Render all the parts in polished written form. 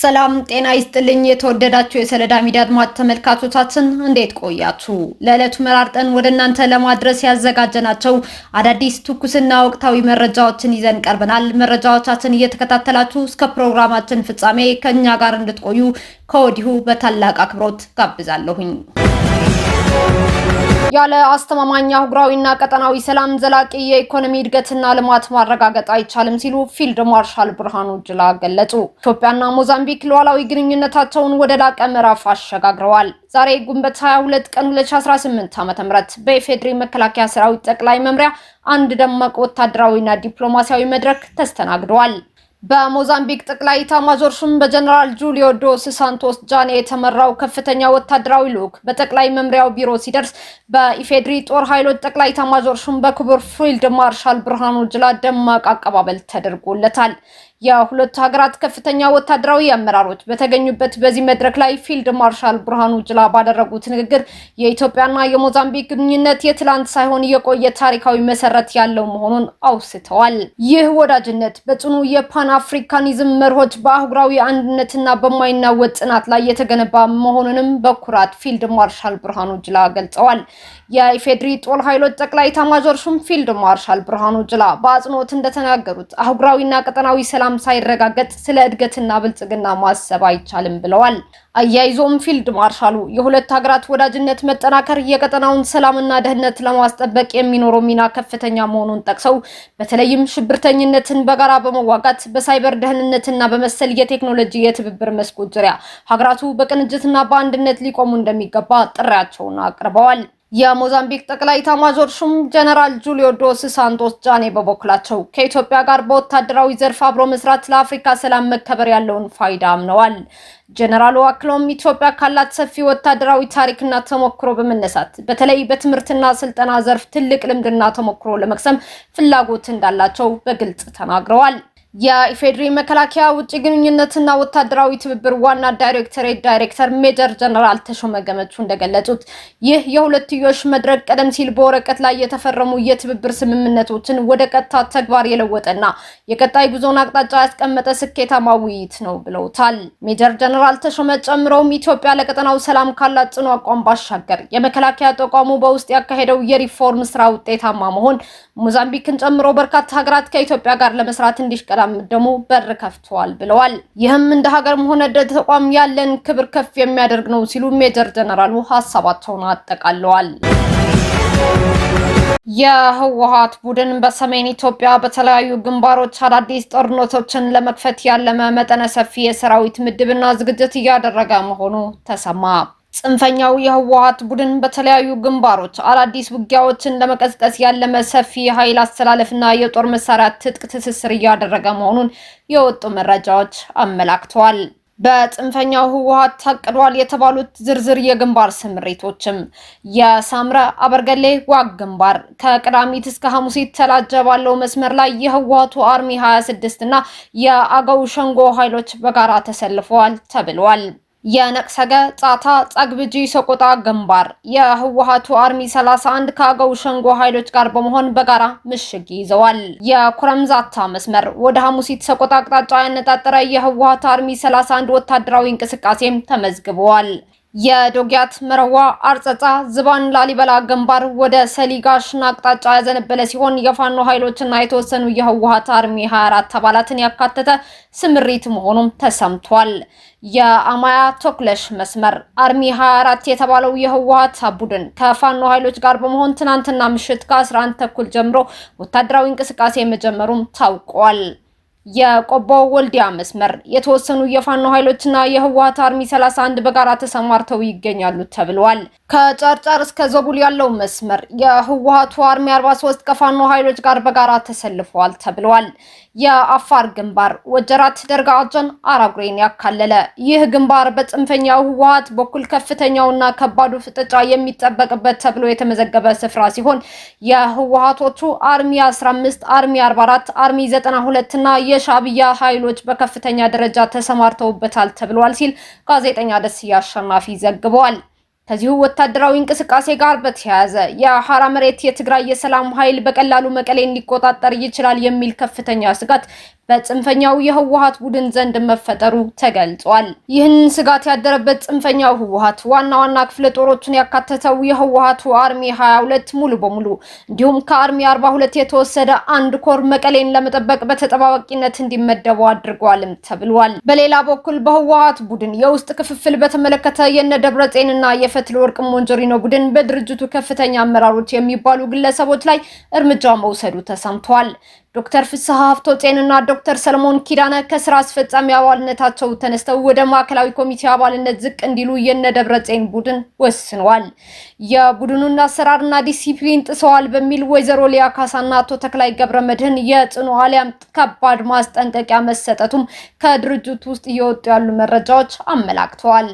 ሰላም ጤና ይስጥልኝ የተወደዳችሁ የሰለዳ ሚዲያ አድማጭ ተመልካቾቻችን እንዴት ቆያችሁ? ለዕለቱ መራርጠን ወደ እናንተ ለማድረስ ያዘጋጀናቸው አዳዲስ ትኩስና ወቅታዊ መረጃዎችን ይዘን ቀርበናል። መረጃዎቻችን እየተከታተላችሁ እስከ ፕሮግራማችን ፍጻሜ ከኛ ጋር እንድትቆዩ ከወዲሁ በታላቅ አክብሮት ጋብዛለሁኝ። ያለ አስተማማኝ አህጉራዊና ቀጠናዊ ሰላም ዘላቂ የኢኮኖሚ እድገትና ልማት ማረጋገጥ አይቻልም ሲሉ ፊልድ ማርሻል ብርሃኑ ጁላ ገለጹ። ኢትዮጵያና ሞዛምቢክ ሉዓላዊ ግንኙነታቸውን ወደ ላቀ ምዕራፍ አሸጋግረዋል። ዛሬ ግንቦት 22 ቀን 2018 ዓ.ም በኢፌዴሪ መከላከያ ሰራዊት ጠቅላይ መምሪያ አንድ ደማቅ ወታደራዊና ዲፕሎማሲያዊ መድረክ ተስተናግደዋል። በሞዛምቢክ ጠቅላይ ኤታማዦር ሹም በጀነራል ጁሊዮ ዶስ ሳንቶስ ጃኔ የተመራው ከፍተኛ ወታደራዊ ልዑክ በጠቅላይ መምሪያው ቢሮ ሲደርስ በኢፌዴሪ ጦር ኃይሎች ጠቅላይ ኤታማዦር ሹም በክቡር ፊልድ ማርሻል ብርሃኑ ጁላ ደማቅ አቀባበል ተደርጎለታል። የሁለቱ ሀገራት ከፍተኛ ወታደራዊ አመራሮች በተገኙበት በዚህ መድረክ ላይ ፊልድ ማርሻል ብርሃኑ ጁላ ባደረጉት ንግግር የኢትዮጵያና የሞዛምቢክ ግንኙነት የትላንት ሳይሆን የቆየ ታሪካዊ መሰረት ያለው መሆኑን አውስተዋል። ይህ ወዳጅነት በጽኑ የፓን አፍሪካኒዝም መርሆች በአህጉራዊ አንድነትና በማይናወጥ ጽናት ላይ የተገነባ መሆኑንም በኩራት ፊልድ ማርሻል ብርሃኑ ጁላ ገልጸዋል። የኢፌዴሪ ጦር ኃይሎች ጠቅላይ ኤታማዦር ሹም ፊልድ ማርሻል ብርሃኑ ጁላ በአጽንኦት እንደተናገሩት አህጉራዊና ቀጠናዊ ሰላም ሳይረጋገጥ ስለ እድገትና ብልጽግና ማሰብ አይቻልም ብለዋል። አያይዞም ፊልድ ማርሻሉ የሁለት ሀገራት ወዳጅነት መጠናከር የቀጠናውን ሰላምና ደህንነት ለማስጠበቅ የሚኖረው ሚና ከፍተኛ መሆኑን ጠቅሰው በተለይም ሽብርተኝነትን በጋራ በመዋጋት በሳይበር ደህንነትና በመሰል የቴክኖሎጂ የትብብር መስኮች ዙሪያ ሀገራቱ በቅንጅትና በአንድነት ሊቆሙ እንደሚገባ ጥሪያቸውን አቅርበዋል። የሞዛምቢክ ጠቅላይ ኤታማዦር ሹም ጀነራል ጁሊዮ ዶስ ሳንቶስ ጃኔ በበኩላቸው ከኢትዮጵያ ጋር በወታደራዊ ዘርፍ አብሮ መስራት ለአፍሪካ ሰላም መከበር ያለውን ፋይዳ አምነዋል። ጀነራሉ አክለውም ኢትዮጵያ ካላት ሰፊ ወታደራዊ ታሪክና ተሞክሮ በመነሳት በተለይ በትምህርትና ስልጠና ዘርፍ ትልቅ ልምድና ተሞክሮ ለመቅሰም ፍላጎት እንዳላቸው በግልጽ ተናግረዋል። የኢፌዴሪ መከላከያ ውጭ ግንኙነትና ወታደራዊ ትብብር ዋና ዳይሬክተር ሜጀር ጀነራል ተሾመ ገመቹ እንደገለጹት ይህ የሁለትዮሽ መድረክ ቀደም ሲል በወረቀት ላይ የተፈረሙ የትብብር ስምምነቶችን ወደ ቀጥታ ተግባር የለወጠና የቀጣይ ጉዞን አቅጣጫ ያስቀመጠ ስኬታማ ውይይት ነው ብለውታል። ሜጀር ጀነራል ተሾመ ጨምረውም ኢትዮጵያ ለቀጠናው ሰላም ካላት ጽኑ አቋም ባሻገር የመከላከያ ተቋሙ በውስጥ ያካሄደው የሪፎርም ስራ ውጤታማ መሆን ሞዛምቢክን ጨምሮ በርካታ ሀገራት ከኢትዮጵያ ጋር ለመስራት እንዲሽቀዳደሙ ደግሞ በር ከፍተዋል ብለዋል። ይህም እንደ ሀገርም ሆነ እንደ ተቋም ያለን ክብር ከፍ የሚያደርግ ነው ሲሉ ሜጀር ጀነራሉ ሀሳባቸውን አጠቃለዋል። የህወሓት ቡድን በሰሜን ኢትዮጵያ በተለያዩ ግንባሮች አዳዲስ ጦርነቶችን ለመክፈት ያለመ መጠነ ሰፊ የሰራዊት ምድብና ዝግጅት እያደረገ መሆኑ ተሰማ። ጽንፈኛው የህወሓት ቡድን በተለያዩ ግንባሮች አዳዲስ ውጊያዎችን ለመቀስቀስ ያለመ ሰፊ ኃይል አስተላለፍና የጦር መሳሪያ ትጥቅ ትስስር እያደረገ መሆኑን የወጡ መረጃዎች አመላክተዋል። በጽንፈኛው ህወሓት ታቅዷል የተባሉት ዝርዝር የግንባር ስምሪቶችም የሳምረ አበርገሌ ዋግ ግንባር ከቅዳሚት እስከ ሐሙሲት ተላጀ ባለው መስመር ላይ የህወሓቱ አርሚ 26 እና የአገው ሸንጎ ኃይሎች በጋራ ተሰልፈዋል ተብሏል። የነቅሰገ ጻታ ጸግብጂ ሰቆጣ ግንባር የህወሓቱ አርሚ 31 ከአገው ሸንጎ ኃይሎች ጋር በመሆን በጋራ ምሽግ ይዘዋል። የኩረምዛታ መስመር ወደ ሐሙሲት ሰቆጣ አቅጣጫ ያነጣጠረ የህወሓቱ አርሚ 31 ወታደራዊ እንቅስቃሴም ተመዝግበዋል። የዶጊያት መረዋ አርጸጻ ዝባን ላሊበላ ግንባር ወደ ሰሊጋሽና አቅጣጫ ያዘነበለ ሲሆን የፋኖ ኃይሎችና የተወሰኑ የህወሓት አርሚ 24 አባላትን ያካተተ ስምሪት መሆኑም ተሰምቷል። የአማያ ቶክለሽ መስመር አርሚ 24 የተባለው የህወሓት ቡድን ከፋኖ ኃይሎች ጋር በመሆን ትናንትና ምሽት ከ11 ተኩል ጀምሮ ወታደራዊ እንቅስቃሴ መጀመሩም ታውቋል። የቆቦ ወልዲያ መስመር የተወሰኑ የፋኖ ኃይሎችና የህወሓት አርሚ 31 በጋራ ተሰማርተው ይገኛሉ ተብሏል። ከጨርጨር እስከ ዘቡል ያለው መስመር የህወሓቱ አርሚ 43 ከፋኖ ኃይሎች ጋር በጋራ ተሰልፈዋል ተብሏል። የአፋር ግንባር ወጀራት ደርጋጀን አራጉሬን ያካለለ ይህ ግንባር በጽንፈኛው ህወሓት በኩል ከፍተኛውና ከባዱ ፍጥጫ የሚጠበቅበት ተብሎ የተመዘገበ ስፍራ ሲሆን የህወሓቶቹ አርሚ 15 አርሚ 44 አርሚ 92 እና የሻዕቢያ ኃይሎች በከፍተኛ ደረጃ ተሰማርተውበታል ተብሏል ሲል ጋዜጠኛ ደስያ አሸናፊ ዘግቧል። ከዚሁ ወታደራዊ እንቅስቃሴ ጋር በተያያዘ የሐራ መሬት የትግራይ የሰላም ኃይል በቀላሉ መቀሌን ሊቆጣጠር ይችላል የሚል ከፍተኛ ስጋት በጽንፈኛው የህወሓት ቡድን ዘንድ መፈጠሩ ተገልጿል። ይህን ስጋት ያደረበት ጽንፈኛው ህወሓት ዋና ክፍለ ጦሮችን ያካተተው የህወሓቱ አርሚ 22 ሙሉ በሙሉ እንዲሁም ከአርሚ 42 የተወሰደ አንድ ኮር መቀሌን ለመጠበቅ በተጠባባቂነት እንዲመደቡ አድርጓልም ተብሏል። በሌላ በኩል በህወሓት ቡድን የውስጥ ክፍፍል በተመለከተ የነደብረጽዮንና የፈትለ ወርቅ ሞንጆሪኖ ቡድን በድርጅቱ ከፍተኛ አመራሮች የሚባሉ ግለሰቦች ላይ እርምጃ መውሰዱ ተሰምቷል። ዶክተር ፍስሐ ሀብተወልድና ዶክተር ሰለሞን ኪዳነ ከስራ አስፈጻሚ አባልነታቸው ተነስተው ወደ ማዕከላዊ ኮሚቴ አባልነት ዝቅ እንዲሉ የነደብረጽዮን ቡድን ወስኗል። የቡድኑን አሰራርና ዲሲፕሊን ጥሰዋል በሚል ወይዘሮ ሊያ ካሳና አቶ ተክላይ ገብረመድህን የጽኑ አሊያም ከባድ ማስጠንቀቂያ መሰጠቱም ከድርጅቱ ውስጥ እየወጡ ያሉ መረጃዎች አመላክተዋል።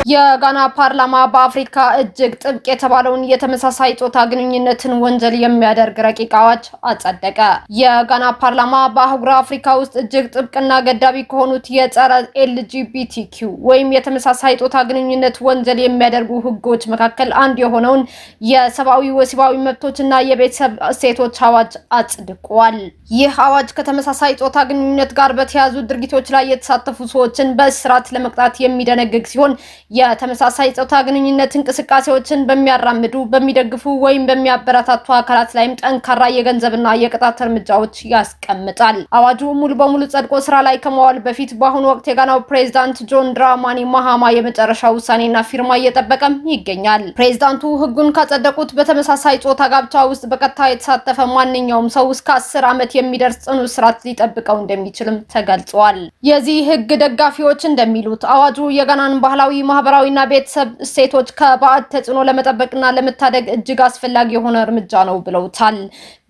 የጋና ፓርላማ በአፍሪካ እጅግ ጥብቅ የተባለውን የተመሳሳይ ጾታ ግንኙነትን ወንጀል የሚያደርግ ረቂቅ አዋጅ አጸደቀ። የጋና ፓርላማ በአህጉረ አፍሪካ ውስጥ እጅግ ጥብቅና ገዳቢ ከሆኑት የጸረ ኤልጂቢቲኪው ወይም የተመሳሳይ ጾታ ግንኙነት ወንጀል የሚያደርጉ ህጎች መካከል አንዱ የሆነውን የሰብአዊ ወሲባዊ መብቶችና የቤተሰብ እሴቶች አዋጅ አጽድቋል። ይህ አዋጅ ከተመሳሳይ ጾታ ግንኙነት ጋር በተያያዙ ድርጊቶች ላይ የተሳተፉ ሰዎችን በእስራት ለመቅጣት የሚደነግግ ሲሆን የተመሳሳይ ጾታ ግንኙነት እንቅስቃሴዎችን በሚያራምዱ በሚደግፉ ወይም በሚያበረታቱ አካላት ላይም ጠንካራ የገንዘብና የቅጣት እርምጃዎች ያስቀምጣል። አዋጁ ሙሉ በሙሉ ጸድቆ ስራ ላይ ከመዋል በፊት በአሁኑ ወቅት የጋናው ፕሬዝዳንት ጆን ድራማኒ ማሃማ የመጨረሻ ውሳኔና ፊርማ እየጠበቀም ይገኛል። ፕሬዝዳንቱ ህጉን ካጸደቁት በተመሳሳይ ጾታ ጋብቻ ውስጥ በቀጥታ የተሳተፈ ማንኛውም ሰው እስከ 10 ዓመት የሚደርስ ጽኑ እስራት ሊጠብቀው እንደሚችልም ተገልጿል። የዚህ ህግ ደጋፊዎች እንደሚሉት አዋጁ የጋናን ባህላዊ ማህበራዊና ቤተሰብ እሴቶች ከባዕድ ተጽዕኖ ለመጠበቅና ለመታደግ እጅግ አስፈላጊ የሆነ እርምጃ ነው ብለውታል።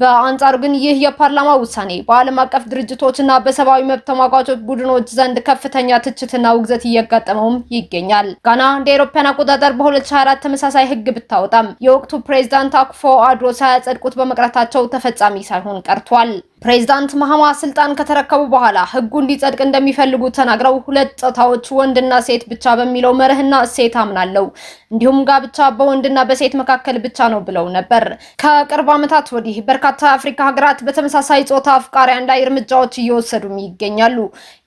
በአንጻሩ ግን ይህ የፓርላማ ውሳኔ በዓለም አቀፍ ድርጅቶችና በሰብአዊ መብት ተሟጋቾች ቡድኖች ዘንድ ከፍተኛ ትችትና ውግዘት እየጋጠመውም ይገኛል። ጋና እንደ አውሮፓውያን አቆጣጠር በ2024 ተመሳሳይ ህግ ብታወጣም የወቅቱ ፕሬዝዳንት አኩፎ አዶ ሳያጸድቁት በመቅረታቸው ተፈጻሚ ሳይሆን ቀርቷል። ፕሬዝዳንት ማሃማ ስልጣን ከተረከቡ በኋላ ህጉ እንዲጸድቅ እንደሚፈልጉ ተናግረው ሁለት ጾታዎች ወንድና ሴት ብቻ በሚለው መርህና እሴት አምናለው እንዲሁም ጋብቻ በወንድና በሴት መካከል ብቻ ነው ብለው ነበር። ከቅርብ ዓመታት ወዲህ በርካታ አፍሪካ ሀገራት በተመሳሳይ ጾታ አፍቃሪያን ላይ እርምጃዎች እየወሰዱም ይገኛሉ።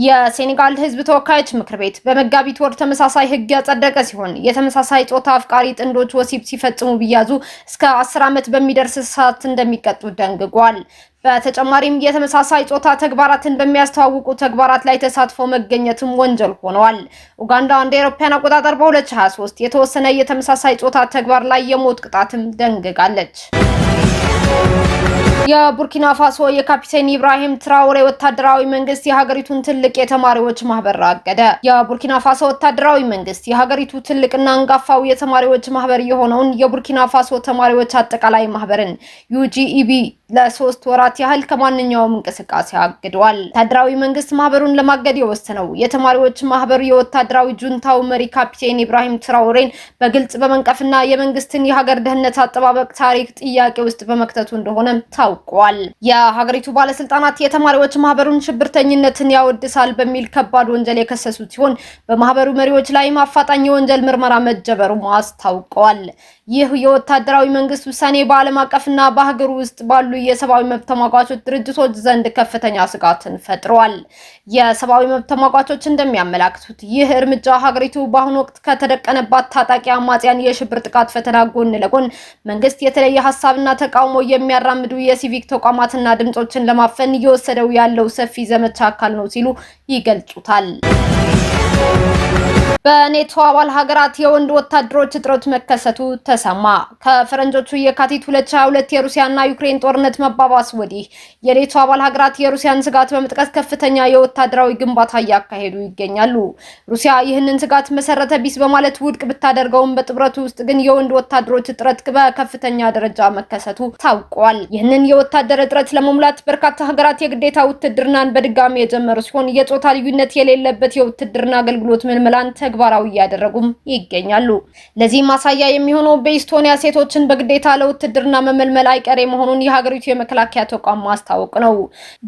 የሴኔጋል ህዝብ ተወካዮች ምክር ቤት በመጋቢት ወር ተመሳሳይ ህግ ያጸደቀ ሲሆን የተመሳሳይ ጾታ አፍቃሪ ጥንዶች ወሲብ ሲፈጽሙ ቢያዙ እስከ 10 ዓመት በሚደርስ እስራት እንደሚቀጡ ደንግጓል። በተጨማሪም የተመሳሳይ ጾታ ተግባራትን በሚያስተዋውቁ ተግባራት ላይ ተሳትፎ መገኘትም ወንጀል ሆነዋል። ኡጋንዳ እንደ አውሮፓውያን አቆጣጠር በ2023 የተወሰነ የተመሳሳይ ጾታ ተግባር ላይ የሞት ቅጣትም ደንግጋለች። የቡርኪና ፋሶ የካፒቴን ኢብራሂም ትራኦሬ ወታደራዊ መንግስት የሀገሪቱን ትልቅ የተማሪዎች ማህበር አገደ። የቡርኪና ፋሶ ወታደራዊ መንግስት የሀገሪቱ ትልቅና አንጋፋው የተማሪዎች ማህበር የሆነውን የቡርኪና ፋሶ ተማሪዎች አጠቃላይ ማህበርን ዩጂኢቢ ለ3 ወራት ያህል ከማንኛውም እንቅስቃሴ አግዷል። ወታደራዊ መንግስት ማህበሩን ለማገድ የወሰነው የተማሪዎች ማህበር የወታደራዊ ጁንታው መሪ ካፒቴን ኢብራሂም ትራኦሬን በግልጽ በመንቀፍና የመንግስትን የሀገር ደህንነት አጠባበቅ ታሪክ ጥያቄ ውስጥ በመክተቱ እንደሆነ ታውቋል። የሀገሪቱ ባለስልጣናት የተማሪዎች ማህበሩን ሽብርተኝነትን ያወድሳል በሚል ከባድ ወንጀል የከሰሱት ሲሆን በማህበሩ መሪዎች ላይ አፋጣኝ የወንጀል ምርመራ መጀመሩን አስታውቀዋል። ይህ የወታደራዊ መንግስት ውሳኔ በዓለም አቀፍና በሀገር ውስጥ ባሉ የሰብአዊ መብት ተሟጋቾች ድርጅቶች ዘንድ ከፍተኛ ስጋትን ፈጥሯል። የሰብአዊ መብት ተሟጋቾች እንደሚያመላክቱት ይህ እርምጃ ሀገሪቱ በአሁኑ ወቅት ከተደቀነባት ታጣቂ አማጽያን የሽብር ጥቃት ፈተና ጎን ለጎን መንግስት የተለየ ሀሳብና ተቃውሞ የሚያራምዱ የሲቪክ ተቋማትና ድምጾችን ለማፈን እየወሰደው ያለው ሰፊ ዘመቻ አካል ነው ሲሉ ይገልጹታል። በኔቶ አባል ሀገራት የወንድ ወታደሮች እጥረት መከሰቱ ተሰማ። ከፈረንጆቹ የካቲት 2022 የሩሲያና ዩክሬን ጦርነት መባባስ ወዲህ የኔቶ አባል ሀገራት የሩሲያን ስጋት በመጥቀስ ከፍተኛ የወታደራዊ ግንባታ እያካሄዱ ይገኛሉ። ሩሲያ ይህንን ስጋት መሰረተ ቢስ በማለት ውድቅ ብታደርገውም በጥምረቱ ውስጥ ግን የወንድ ወታደሮች እጥረት በከፍተኛ ደረጃ መከሰቱ ታውቋል። ይህንን የወታደር እጥረት ለመሙላት በርካታ ሀገራት የግዴታ ውትድርናን በድጋሚ የጀመሩ ሲሆን የጾታ ልዩነት የሌለበት የውትድርና አገልግሎት ምልመላን ተግባራዊ እያደረጉም ይገኛሉ። ለዚህ ማሳያ የሚሆነው በኢስቶኒያ ሴቶችን በግዴታ ለውትድርና መመልመል አይቀሬ መሆኑን የሀገሪቱ የሀገሪቱ የመከላከያ ተቋም ማስታወቅ ነው።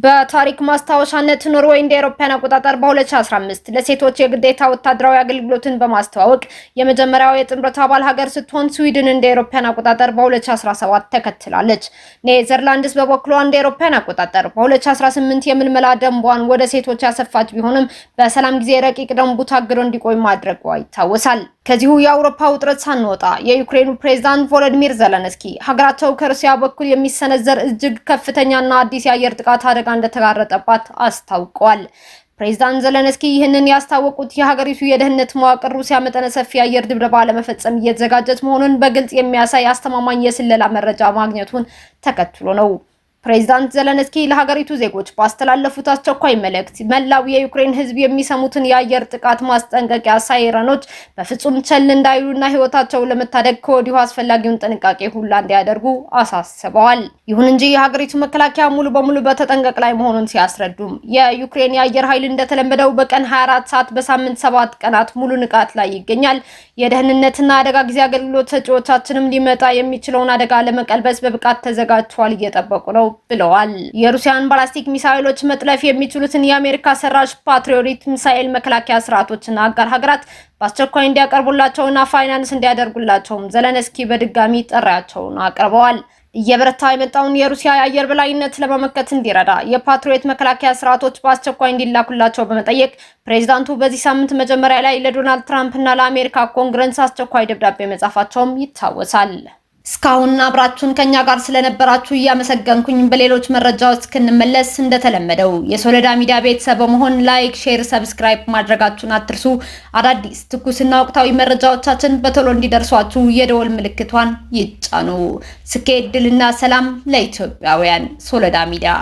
በታሪክ ማስታወሻነት ኖርዌይ እንደ አውሮፓውያን አቆጣጠር በ2015 ለሴቶች የግዴታ ወታደራዊ አገልግሎትን በማስተዋወቅ የመጀመሪያው የጥምረት አባል ሀገር ስትሆን ስዊድን እንደ አውሮፓውያን አቆጣጠር በ2017 ተከትላለች። ኔዘርላንድስ በበኩሏ እንደ አውሮፓውያን አቆጣጠር በ2018 የምልመላ ደንቧን ወደ ሴቶች ያሰፋች ቢሆንም በሰላም ጊዜ ረቂቅ ደንቡ ታግዶ እንዲቆይ ማድረጓ ይታወሳል። ከዚሁ የአውሮፓ ውጥረት ሳንወጣ የዩክሬኑ ፕሬዝዳንት ቮሎዲሚር ዘለንስኪ ሀገራቸው ከሩሲያ በኩል የሚሰነዘር እጅግ ከፍተኛና አዲስ የአየር ጥቃት አደጋ እንደተጋረጠባት አስታውቀዋል። ፕሬዝዳንት ዘለንስኪ ይህንን ያስታወቁት የሀገሪቱ የደህንነት መዋቅር ሩሲያ መጠነ ሰፊ የአየር ድብደባ ለመፈጸም እየተዘጋጀች መሆኑን በግልጽ የሚያሳይ አስተማማኝ የስለላ መረጃ ማግኘቱን ተከትሎ ነው። ፕሬዝዳንት ዘለንስኪ ለሀገሪቱ ዜጎች ባስተላለፉት አስቸኳይ መልእክት መላው የዩክሬን ሕዝብ የሚሰሙትን የአየር ጥቃት ማስጠንቀቂያ ሳይረኖች በፍጹም ቸል እንዳይሉና ሕይወታቸው ለመታደግ ከወዲሁ አስፈላጊውን ጥንቃቄ ሁላ እንዲያደርጉ አሳስበዋል። ይሁን እንጂ የሀገሪቱ መከላከያ ሙሉ በሙሉ በተጠንቀቅ ላይ መሆኑን ሲያስረዱም የዩክሬን የአየር ኃይል እንደተለመደው በቀን 24 ሰዓት በሳምንት 7 ቀናት ሙሉ ንቃት ላይ ይገኛል። የደህንነትና አደጋ ጊዜ አገልግሎት ሰጪዎቻችንም ሊመጣ የሚችለውን አደጋ ለመቀልበስ በብቃት ተዘጋጅተዋል፣ እየጠበቁ ነው ብለዋል። የሩሲያን ባላስቲክ ሚሳኤሎች መጥለፍ የሚችሉትን የአሜሪካ ሰራሽ ፓትሪዮት ሚሳኤል መከላከያ ስርዓቶችና አጋር ሀገራት በአስቸኳይ እንዲያቀርቡላቸውና ፋይናንስ እንዲያደርጉላቸውም ዘለንስኪ በድጋሚ ጥሪያቸውን አቅርበዋል። እየበረታ የመጣውን የሩሲያ የአየር በላይነት ለመመከት እንዲረዳ የፓትሪዮት መከላከያ ስርዓቶች በአስቸኳይ እንዲላኩላቸው በመጠየቅ ፕሬዝዳንቱ በዚህ ሳምንት መጀመሪያ ላይ ለዶናልድ ትራምፕ እና ለአሜሪካ ኮንግረስ አስቸኳይ ደብዳቤ መጻፋቸውም ይታወሳል። እስካሁን አብራችሁን ከኛ ጋር ስለነበራችሁ እያመሰገንኩኝ በሌሎች መረጃዎች እስክንመለስ እንደተለመደው የሶሎዳ ሚዲያ ቤተሰብ በመሆን ላይክ፣ ሼር፣ ሰብስክራይብ ማድረጋችሁን አትርሱ። አዳዲስ ትኩስና ወቅታዊ መረጃዎቻችን በቶሎ እንዲደርሷችሁ የደወል ምልክቷን ይጫኑ። ስኬት፣ ድልና ሰላም ለኢትዮጵያውያን። ሶሎዳ ሚዲያ